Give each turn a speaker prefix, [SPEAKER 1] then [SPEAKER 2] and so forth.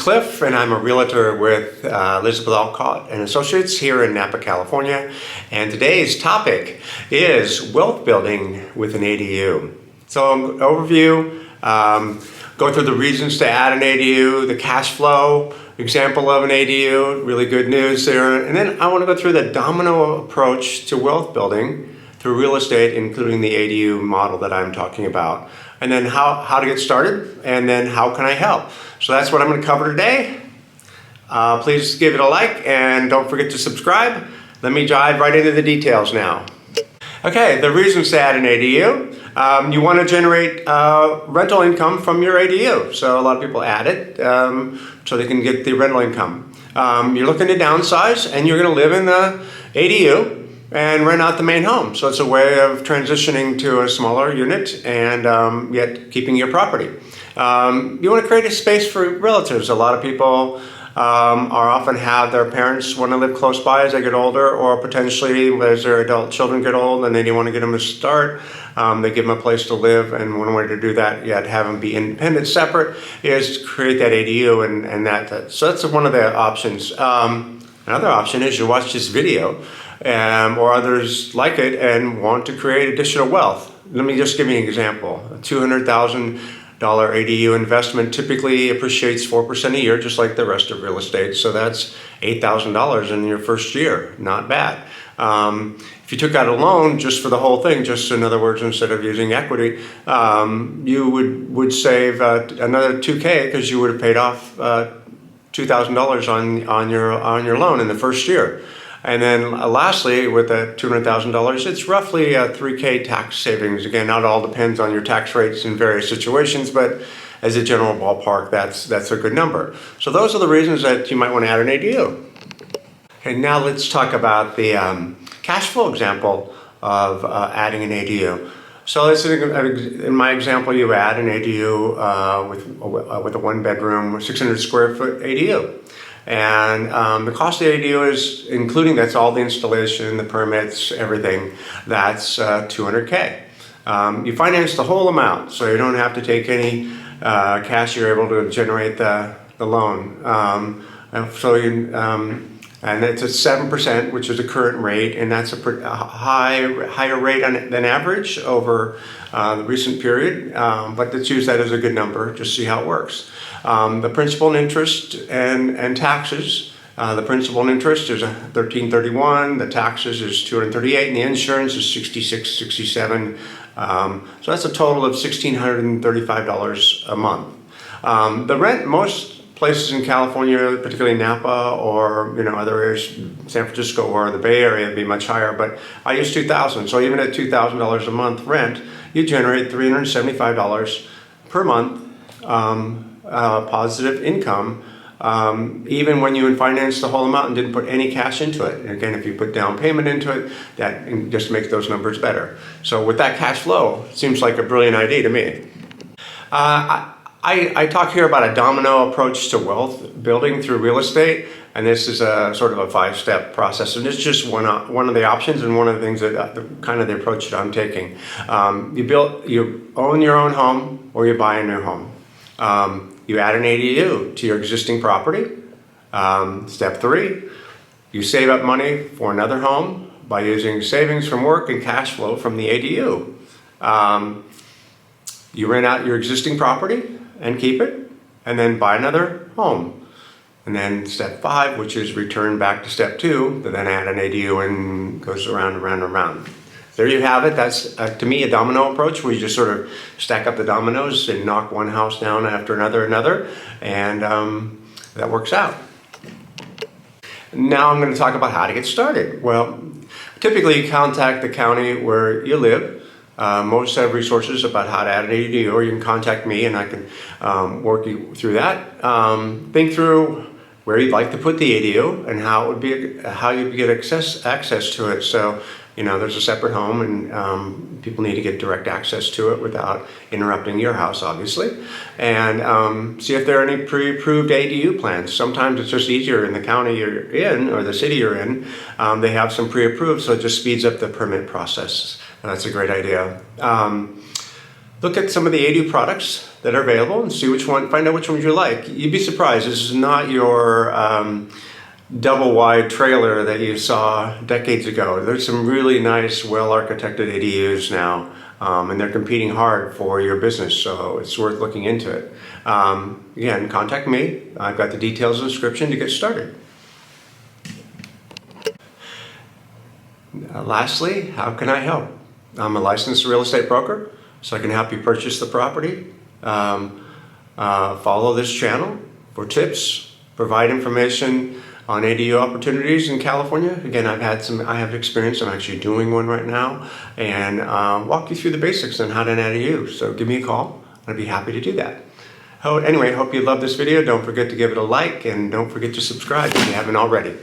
[SPEAKER 1] Cliff, and I'm a realtor with Elizabeth Alcott and Associates here in Napa, California. And today's topic is wealth building with an ADU. So overview, go through the reasons to add an ADU, the cash flow example of an ADU, really good news there. And then I want to go through the domino approach to wealth building through real estate, including the ADU model that I'm talking about. And then how to get started, and then how can I help? So that's what I'm going to cover today. Please give it a like and don't forget to subscribe. Let me dive right into the details now. Okay, the reasons to add an ADU. You want to generate rental income from your ADU. So a lot of people add it so they can get the rental income. You're looking to downsize and you're going to live in the ADU and rent out the main home. So it's a way of transitioning to a smaller unit and yet keeping your property. You want to create a space for relatives. A lot of people often have their parents want to live close by as they get older, or potentially as their adult children get old and they want to get them a start. They give them a place to live, and one way to do that, yet have them be independent, separate, is to create that ADU, and so that's one of the options. Another option is you watch this video or others like it and want to create additional wealth. Let me just give you an example. A $200,000 ADU investment typically appreciates 4% a year, just like the rest of real estate. So that's $8,000 in your first year. Not bad. If you took out a loan just for the whole thing, just in other words, instead of using equity, you would save another $2K because you would have paid off $2,000 on your loan in the first year. And then lastly, with the $200,000, it's roughly a $3K tax savings. Again, not all depends on your tax rates in various situations, but as a general ballpark, that's a good number. So those are the reasons that you might want to add an ADU. Okay, now let's talk about the cash flow example of adding an ADU. So let's say in my example, you add an ADU with a one-bedroom, 600 square foot ADU. And the cost of the ADU is, that's all the installation, the permits, everything, that's $200K. You finance the whole amount, so you don't have to take any cash. You're able to generate the loan. And it's at 7%, which is the current rate, and that's a higher rate than average over the recent period, but let's use that as a good number, just see how it works. The principal and interest and taxes, the principal and interest is $1,331, the taxes is $238, and the insurance is $66.67. So that's a total of $1,635 a month. The rent, most places in California, particularly Napa or other areas, San Francisco or the Bay Area, would be much higher. But I use $2,000. So even at $2,000 a month rent, you generate $375 per month positive income, even when you finance the whole amount and didn't put any cash into it. And again, if you put down payment into it, that just makes those numbers better. So with that cash flow, it seems like a brilliant idea to me. I talk here about a domino approach to wealth building through real estate, and this is a sort of a 5-step process, and it's just one of the options and one of the things that kind of the approach that I'm taking. You own your own home or you buy a new home. You add an ADU to your existing property. Step 3, you save up money for another home by using savings from work and cash flow from the ADU. You rent out your existing property and keep it, and then buy another home. And then step 5, which is return back to step 2, to then add an ADU and goes around and around and around. There you have it. That's, to me, a domino approach where you just sort of stack up the dominoes and knock one house down after another, and that works out. Now I'm going to talk about how to get started. Well, typically you contact the county where you live. Most have resources about how to add an ADU, or you can contact me and I can work you through that. Think through where you'd like to put the ADU and how you get access to it. So, there's a separate home and people need to get direct access to it without interrupting your house, obviously. And see if there are any pre-approved ADU plans. Sometimes it's just easier in the county you're in or the city you're in. They have some pre-approved, so it just speeds up the permit process. That's a great idea. look at some of the ADU products that are available and see which one, find out which ones you like. You'd be surprised. This is not your double wide trailer that you saw decades ago. There's some really nice, well-architected ADUs now, and they're competing hard for your business, so it's worth looking into it. Again, contact me. I've got the details in the description to get started. Lastly, how can I help? I'm a licensed real estate broker, so I can help you purchase the property. Follow this channel for tips, provide information on ADU opportunities in California. Again, I have experience. I'm actually doing one right now, and walk you through the basics on how to add ADU. So give me a call. I'd be happy to do that. Anyway, hope you love this video. Don't forget to give it a like, and don't forget to subscribe if you haven't already.